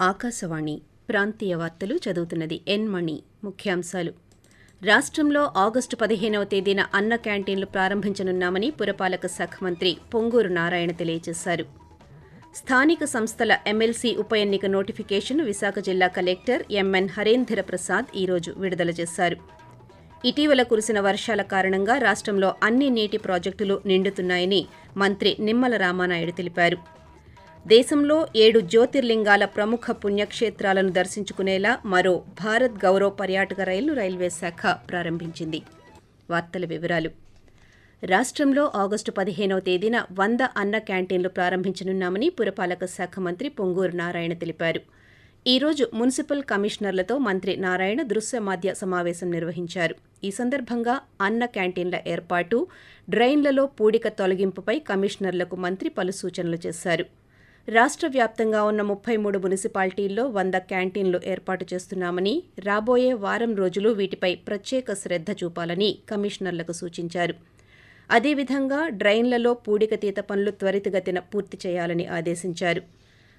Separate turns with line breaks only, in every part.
ఆకాశవాణి ప్రాంతీయ వార్తలు చదువుతున్నది ఎన్ మణి. ముఖ్యాంశాలు. రాష్ట్రంలో ఆగస్టు 15వ తేదీన అన్న క్యాంటీన్లు ప్రారంభించనున్నామని పురపాలక శాఖ మంత్రి పొంగూరు నారాయణ తెలియజేశారు. స్థానిక సంస్థల ఎమ్మెల్సీ ఉప ఎన్నిక నోటిఫికేషన్ విశాఖ జిల్లా కలెక్టర్ ఎంఎన్ హరేంద్ర ప్రసాద్ ఈరోజు విడుదల చేశారు. ఇటీవల కురిసిన వర్షాల కారణంగా రాష్ట్రంలో అన్ని నీటి ప్రాజెక్టులు నిండుతున్నాయని మంత్రి నిమ్మల రామానాయుడు తెలిపారు. దేశంలో 7 జ్యోతిర్లింగాల ప్రముఖ పుణ్యక్షేత్రాలను దర్శించుకునేలా మరో భారత్ గౌరవ్ పర్యాటక రైలును రైల్వే శాఖ ప్రారంభించింది. వార్తల వివరాలు. రాష్ట్రంలో ఆగస్టు 15వ తేదీన 100 అన్న క్యాంటీన్లు ప్రారంభించనున్నామని పురపాలక శాఖ మంత్రి పొంగూరు నారాయణ తెలిపారు. ఈ రోజు మున్సిపల్ కమిషనర్లతో మంత్రి నారాయణ దృశ్య మాధ్య సమావేశం నిర్వహించారు. ఈ సందర్భంగా అన్న క్యాంటీన్ల ఏర్పాటు, డ్రైన్లలో పూడిక తొలగింపుపై కమిషనర్లకు మంత్రి పలు సూచనలు చేశారు. రాష్ట్ర వ్యాప్తంగా ఉన్న 33 మున్సిపాలిటీల్లో 100 క్యాంటీన్లు ఏర్పాటు చేస్తున్నామని, రాబోయే వారం రోజులు వీటిపై ప్రత్యేక శ్రద్ధ చూపాలని కమిషనర్లకు సూచించారు. అదేవిధంగా డ్రైన్లలో పూడికతీత పనులు త్వరితగతిన పూర్తి చేయాలని ఆదేశించారు.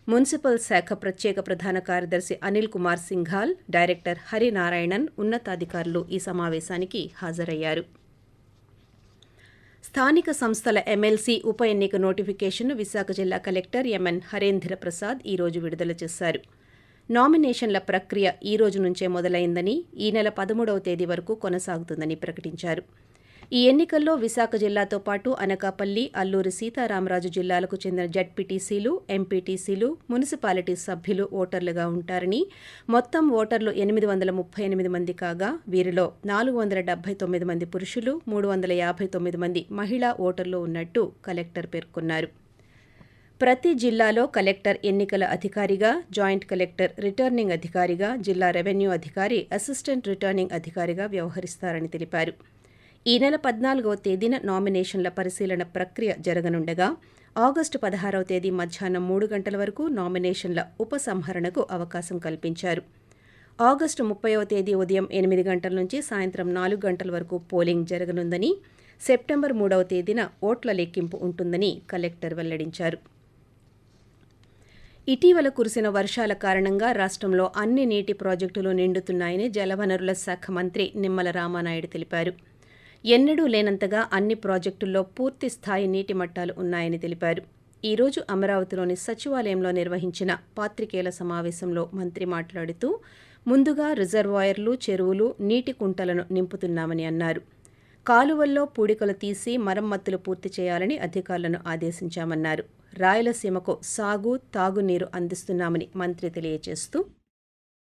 మున్సిపల్ శాఖ ప్రత్యేక ప్రధాన కార్యదర్శి అనిల్ కుమార్ సింఘాల్, డైరెక్టర్ హరినారాయణన్ ఉన్నతాధికారులు ఈ సమావేశానికి హాజరయ్యారు. స్థానిక సంస్థల ఎమ్మెల్సీ ఉప ఎన్నిక నోటిఫికేషన్ను విశాఖ జిల్లా కలెక్టర్ ఎంఎన్ హరేంద్ర ప్రసాద్ ఈరోజు విడుదల చేశారు. నామినేషన్ల ప్రక్రియ ఈ రోజు నుంచే మొదలైందని, ఈ నెల 13వ తేదీ వరకు కొనసాగుతుందని ప్రకటించారు. ఈ ఎన్నికల్లో విశాఖ జిల్లాతో పాటు అనకాపల్లి, అల్లూరి సీతారామరాజు జిల్లాలకు చెందిన జడ్పీటీసీలు, ఎంపీటీసీలు, మున్సిపాలిటీ సభ్యులు ఓటర్లుగా ఉంటారని, మొత్తం ఓటర్లు 838 మంది కాగా వీరిలో 479 మంది పురుషులు, 359 మంది మహిళా ఓటర్లు ఉన్నట్టు కలెక్టర్ పేర్కొన్నారు. ప్రతి జిల్లాలో కలెక్టర్ ఎన్నికల అధికారిగా, జాయింట్ కలెక్టర్ రిటర్నింగ్ అధికారిగా, జిల్లా రెవెన్యూ అధికారి అసిస్టెంట్ రిటర్నింగ్ అధికారిగా వ్యవహరిస్తారని తెలిపారు. ఈ నెల 14వ తేదీన నామినేషన్ల పరిశీలన ప్రక్రియ జరగనుండగా, ఆగస్టు 16వ తేదీ మధ్యాహ్నం 3 గంటల వరకు నామినేషన్ల ఉపసంహరణకు అవకాశం కల్పించారు. ఆగస్టు 30వ తేదీ ఉదయం 8 గంటల నుంచి సాయంత్రం 4 గంటల వరకు పోలింగ్ జరగనుందని, సెప్టెంబర్ 3వ తేదీన ఓట్ల లెక్కింపు ఉంటుందని కలెక్టర్ వెల్లడించారు. ఇటీవల కురిసిన వర్షాల కారణంగా రాష్ట్రంలో అన్ని నీటి ప్రాజెక్టులు నిండుతున్నాయని జలవనరుల శాఖ మంత్రి నిమ్మల రామానాయుడు తెలిపారు. ఎన్నడూ లేనంతగా అన్ని ప్రాజెక్టుల్లో పూర్తి స్థాయి నీటి మట్టాలు ఉన్నాయని తెలిపారు. ఈ రోజు అమరావతిలోని సచివాలయంలో నిర్వహించిన పాత్రికేయుల సమావేశంలో మంత్రి మాట్లాడుతూ, ముందుగా రిజర్వాయర్లు, చెరువులు, నీటి కుంటలను నింపుతున్నామని అన్నారు. కాలువల్లో పూడికలు తీసి మరమ్మతులు పూర్తి చేయాలని అధికారులను ఆదేశించామన్నారు. రాయలసీమకు సాగు, తాగునీరు అందిస్తున్నామని మంత్రి తెలియజేస్తూ,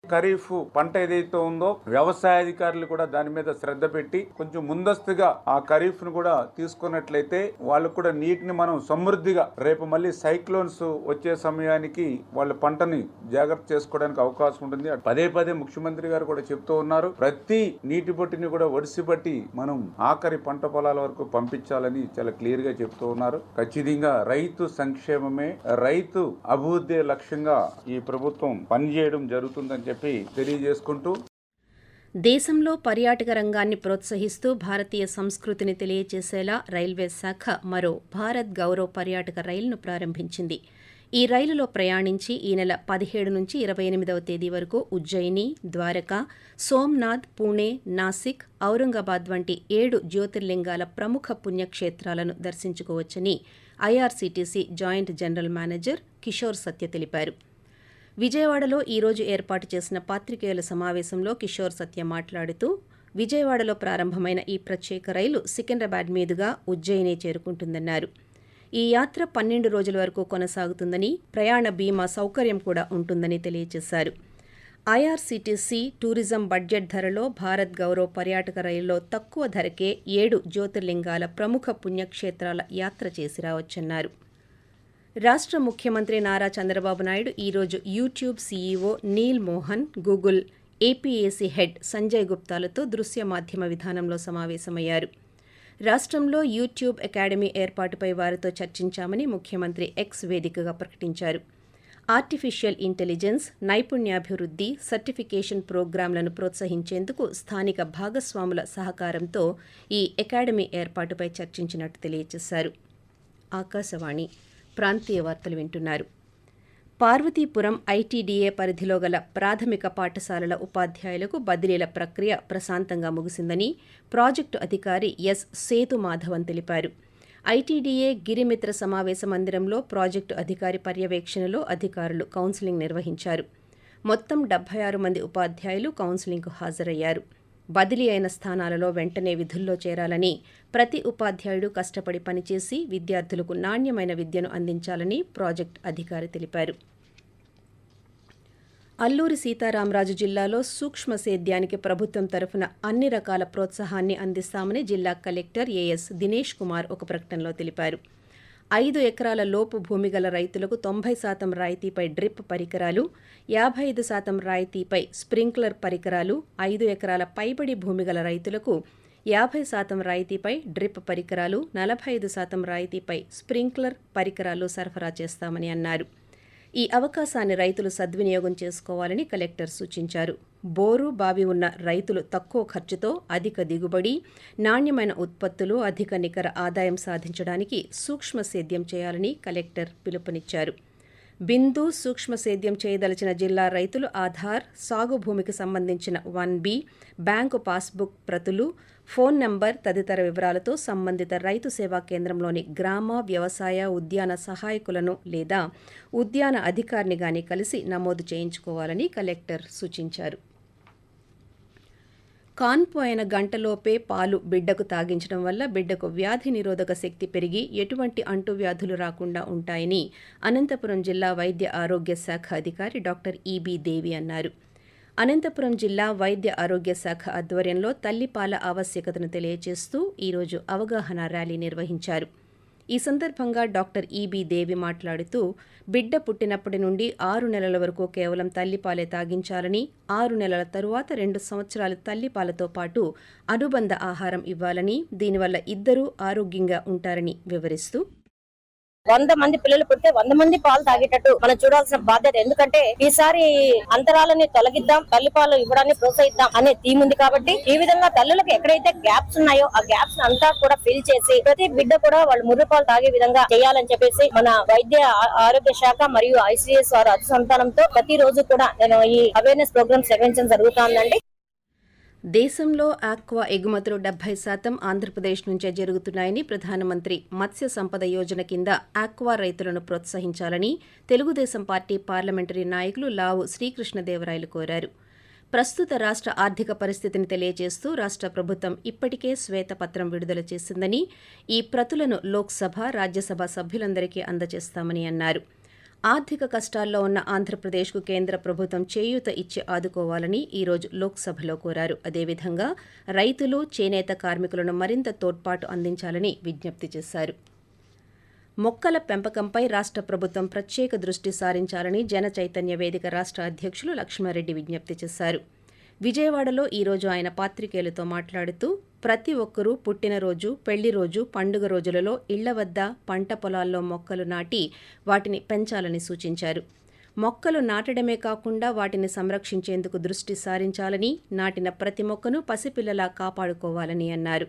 ఖరీఫ్ పంట ఏదైతే ఉందో వ్యవసాయ అధికారులు కూడా దాని మీద శ్రద్ధ పెట్టి కొంచెం ముందస్తుగా ఆ ఖరీఫ్ ను కూడా తీసుకున్నట్లయితే వాళ్ళు కూడా నీటిని మనం సమృద్ధిగా రేపు మళ్ళీ సైక్లోన్స్ వచ్చే సమయానికి వాళ్ళ పంటని జాగ్రత్త చేసుకోవడానికి అవకాశం ఉంటుంది. పదే పదే ముఖ్యమంత్రి గారు కూడా చెప్తూ ఉన్నారు, ప్రతి నీటి బొట్టిని కూడా ఒడిసి పట్టి మనం ఆఖరి పంట పొలాల వరకు పంపించాలని చాలా క్లియర్ గా చెప్తూ ఉన్నారు. ఖచ్చితంగా రైతు సంక్షేమమే, రైతు అభివృద్ధి లక్ష్యంగా ఈ ప్రభుత్వం పనిచేయడం జరుగుతుందని చెప్పి తెలియజేసుకుంటూ,
దేశంలో పర్యాటక రంగాన్ని ప్రోత్సహిస్తూ భారతీయ సంస్కృతిని తెలియజేసేలా రైల్వే శాఖ మరో భారత్ గౌరవ్ పర్యాటక రైలును ప్రారంభించింది. ఈ రైలులో ప్రయాణించి ఈ నెల 17 నుంచి 28వ తేదీ వరకు ఉజ్జయిని, ద్వారకా, సోమ్నాథ్, పూణే, నాసిక్, ఔరంగాబాద్ వంటి 7 జ్యోతిర్లింగాల ప్రముఖ పుణ్యక్షేత్రాలను దర్శించుకోవచ్చని IRCTC joint general manager Kishore Satya తెలిపారు. విజయవాడలో ఈ రోజు ఏర్పాటు చేసిన పాత్రికేయుల సమావేశంలో కిషోర్ సత్య మాట్లాడుతూ, విజయవాడలో ప్రారంభమైన ఈ ప్రత్యేక రైలు సికింద్రాబాద్ మీదుగా ఉజ్జయిని చేరుకుంటుందన్నారు. ఈ యాత్ర 12 రోజుల వరకు కొనసాగుతుందని, ప్రయాణ బీమా సౌకర్యం కూడా ఉంటుందని తెలియజేశారు. ఐఆర్సీటీసీ టూరిజం బడ్జెట్ ధరలో భారత్ గౌరవ్ పర్యాటక రైలులో తక్కువ ధరకే 7 జ్యోతిర్లింగాల ప్రముఖ పుణ్యక్షేత్రాల యాత్ర చేసి రావచ్చన్నారు. రాష్ట్ర ముఖ్యమంత్రి నారా చంద్రబాబు నాయుడు ఈరోజు YouTube CEO Neal Mohan, Google APAC head Sanjay గుప్తాలతో దృశ్య మాధ్యమ విధానంలో సమావేశమయ్యారు. రాష్ట్రంలో యూట్యూబ్ అకాడమీ ఏర్పాటుపై వారితో చర్చించామని ముఖ్యమంత్రి ఎక్స్ వేదికగా ప్రకటించారు. ఆర్టిఫిషియల్ ఇంటెలిజెన్స్, నైపుణ్యాభివృద్ధి, సర్టిఫికేషన్ ప్రోగ్రాంలను ప్రోత్సహించేందుకు స్థానిక భాగస్వాముల సహకారంతో ఈ అకాడమీ ఏర్పాటుపై చర్చించినట్టు తెలియజేశారు. ఆకాశవాణి ప్రాంతీయ వార్తలు వింటున్నారు. పార్వతీపురం ఐటీడీఏ పరిధిలో గల ప్రాథమిక పాఠశాలల ఉపాధ్యాయులకు బదిలీల ప్రక్రియ ప్రశాంతంగా ముగిసిందని ప్రాజెక్టు అధికారి ఎస్ సేతుమాధవన్ తెలిపారు. ఐటీడీఏ గిరిమిత్ర సమావేశ మందిరంలో ప్రాజెక్టు అధికారి పర్యవేక్షణలో అధికారులు కౌన్సిలింగ్ నిర్వహించారు. మొత్తం 76 మంది ఉపాధ్యాయులు కౌన్సిలింగ్కు హాజరయ్యారు. బదిలీ అయిన స్థానాలలో వెంటనే విధుల్లో చేరాలని, ప్రతి ఉపాధ్యాయుడు కష్టపడి పనిచేసి విద్యార్థులకు నాణ్యమైన విద్యను అందించాలని ప్రాజెక్టు అధికారి తెలిపారు. అల్లూరి సీతారామరాజు జిల్లాలో సూక్ష్మ సేద్యానికి ప్రభుత్వం తరఫున అన్ని రకాల ప్రోత్సాహాన్ని అందిస్తామని జిల్లా కలెక్టర్ ఏఎస్ దినేష్ కుమార్ ఒక ప్రకటనలో తెలిపారు. 5 ఎకరాల లోపు భూమి గల రైతులకు 90% రాయితీపై డ్రిప్ పరికరాలు, 55% రాయితీపై స్ప్రింక్లర్ పరికరాలు, 5 ఎకరాల పైబడి భూమి గల రైతులకు 50% రాయితీపై డ్రిప్ పరికరాలు, 45% రాయితీపై స్ప్రింక్లర్ పరికరాలు సరఫరా చేస్తామని అన్నారు. ఈ అవకాశాన్ని రైతులు సద్వినియోగం చేసుకోవాలని కలెక్టర్ సూచించారు. బోరు, బావి ఉన్న రైతులు తక్కువ ఖర్చుతో అధిక దిగుబడి, నాణ్యమైన ఉత్పత్తులు, అధిక నికర ఆదాయం సాధించడానికి సూక్ష్మ సేద్యం చేయాలని కలెక్టర్ పిలుపునిచ్చారు. బిందు సూక్ష్మ సేద్యం చేయదలిచిన జిల్లా రైతులు ఆధార్, సాగు భూమికి సంబంధించిన 1B, బ్యాంకు పాస్బుక్ ప్రతులు, ఫోన్ నంబర్ తదితర వివరాలతో సంబంధిత రైతు సేవా కేంద్రంలోని గ్రామ, వ్యవసాయ, ఉద్యాన సహాయకులను లేదా ఉద్యాన అధికారిని గాని కలిసి నమోదు చేయించుకోవాలని కలెక్టర్ సూచించారు. కాన్పు అయిన గంటలోపే పాలు బిడ్డకు తాగించడం వల్ల బిడ్డకు వ్యాధి నిరోధక శక్తి పెరిగి ఎటువంటి అంటువ్యాధులు రాకుండా ఉంటాయని అనంతపురం జిల్లా వైద్య ఆరోగ్య శాఖ అధికారి డాక్టర్ ఈబీ దేవి అన్నారు. అనంతపురం జిల్లా వైద్య ఆరోగ్య శాఖ ఆధ్వర్యంలో తల్లిపాల ఆవశ్యకతను తెలియజేస్తూ ఈరోజు అవగాహన ర్యాలీ నిర్వహించారు. ఈ సందర్భంగా డాక్టర్ ఈబీ దేవి మాట్లాడుతూ బిడ్డ పుట్టినప్పటి నుండి 6 నెలల వరకు కేవలం తల్లిపాలే తాగించాలని, 6 నెలల తరువాత 2 సంవత్సరాలు తల్లిపాలతో పాటు అనుబంధ ఆహారం ఇవ్వాలని, దీనివల్ల ఇద్దరూ ఆరోగ్యంగా ఉంటారని వివరిస్తూ
100 మంది పిల్లలు పుట్టే 100 మంది పాలు తాగేటట్టు మనం చూడాల్సిన బాధ్యత. ఎందుకంటే ఈసారి అంతరాలని తొలగిద్దాం, తల్లిపాలు ఇవ్వడాన్ని ప్రోత్సహిద్దాం అనే థీమ్ ఉంది. కాబట్టి ఈ విధంగా తల్లులకు ఎక్కడైతే గ్యాప్స్ ఉన్నాయో ఆ గ్యాప్స్ అంతా కూడా ఫిల్ చేసి ప్రతి బిడ్డ కూడా వాళ్ళు ముర్రిపాలు తాగే విధంగా చేయాలని చెప్పేసి మన వైద్య ఆరోగ్య శాఖ మరియు ఐసీఎస్ వారు అతి సంతానంతో ప్రతి రోజు కూడా నేను ఈ అవేర్నెస్ ప్రోగ్రామ్స్ నిర్వహించడం జరుగుతుందండి.
దేశంలో ఆక్వా ఎగుమతులు 70% ఆంధ్రప్రదేశ్ నుంచే జరుగుతున్నాయని ప్రధానమంత్రి మత్స్య సంపద యోజన కింద ఆక్వా రైతులను ప్రోత్సహించాలని తెలుగుదేశం పార్టీ పార్లమెంటరీ నాయకులు లావు శ్రీకృష్ణదేవరాయలు కోరారు. ప్రస్తుత రాష్ట్ర ఆర్థిక పరిస్థితిని తెలియజేస్తూ రాష్ట్ర ప్రభుత్వం ఇప్పటికే శ్వేతపత్రం విడుదల చేసిందని, ఈ ప్రతులను లోక్సభ, రాజ్యసభ సభ్యులందరికీ అందజేస్తామని అన్నారు. ఆర్థిక కష్టాల్లో ఉన్న ఆంధ్రప్రదేశ్కు కేంద్ర ప్రభుత్వం చేయూత ఇచ్చి ఆదుకోవాలని ఈరోజు లోక్సభలో కోరారు. అదేవిధంగా రైతులు, చేనేత కార్మికులను మరింత తోడ్పాటు అందించాలని విజ్ఞప్తి చేశారు. మొక్కల పెంపకంపై రాష్ట్ర ప్రభుత్వం ప్రత్యేక దృష్టి సారించాలని జన చైతన్య వేదిక రాష్ట్ర అధ్యక్షులు లక్ష్మారెడ్డి విజ్ఞప్తి చేశారు. విజయవాడలో ఈరోజు ఆయన పాత్రికేయులతో మాట్లాడుతూ ప్రతి ఒక్కరూ పుట్టినరోజు, పెళ్లి రోజు, పండుగ రోజులలో ఇళ్ల వద్ద, పంట పొలాల్లో మొక్కలు నాటి వాటిని పెంచాలని సూచించారు. మొక్కలు నాటడమే కాకుండా వాటిని సంరక్షించేందుకు దృష్టి సారించాలని, నాటిన ప్రతి మొక్కను పసిపిల్లలా కాపాడుకోవాలని అన్నారు.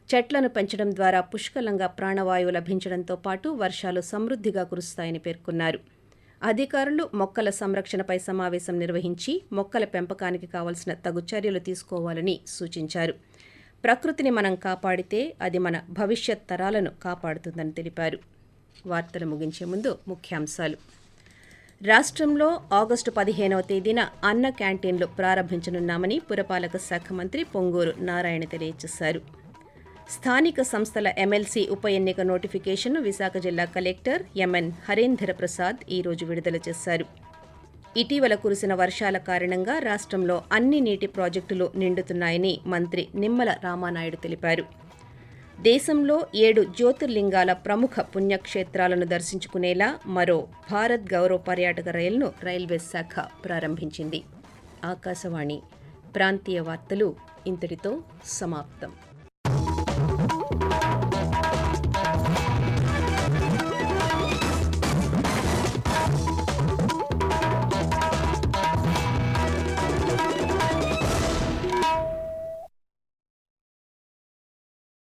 చెట్లను పెంచడం ద్వారా పుష్కలంగా ప్రాణవాయువు లభించడంతో పాటు వర్షాలు సమృద్ధిగా కురుస్తాయని పేర్కొన్నారు. అధికారులు మొక్కల సంరక్షణపై సమావేశం నిర్వహించి మొక్కల పెంపకానికి కావలసిన తగు చర్యలు తీసుకోవాలని సూచించారు. ప్రకృతిని మనం కాపాడితే అది మన భవిష్యత్ తరాలను కాపాడుతుందని తెలిపారు. వార్తలు ముగించే ముందు ముఖ్యాంశాలు. రాష్ట్రంలో ఆగస్టు 15వ తేదీన అన్న క్యాంటీన్లు ప్రారంభించనున్నామని పురపాలక శాఖ మంత్రి పొంగూరు నారాయణ తెలియజేశారు. స్థానిక సంస్థల ఎమ్మెల్సీ ఉప ఎన్నిక నోటిఫికేషన్ను విశాఖ జిల్లా కలెక్టర్ ఎంఎన్ హరేంద్ర ప్రసాద్ ఈరోజు విడుదల చేశారు. ఇటీవల కురిసిన వర్షాల కారణంగా రాష్ట్రంలో అన్ని నీటి ప్రాజెక్టులు నిండుతున్నాయని మంత్రి నిమ్మల రామానాయుడు తెలిపారు. దేశంలో 7 జ్యోతిర్లింగాల ప్రముఖ పుణ్యక్షేత్రాలను దర్శించుకునేలా మరో భారత్ గౌరవ్ పర్యాటక రైలును రైల్వే శాఖ ప్రారంభించింది. ఆకాశవాణి ప్రాంతీయ వార్తలు ఇంతటితో సమాప్తం.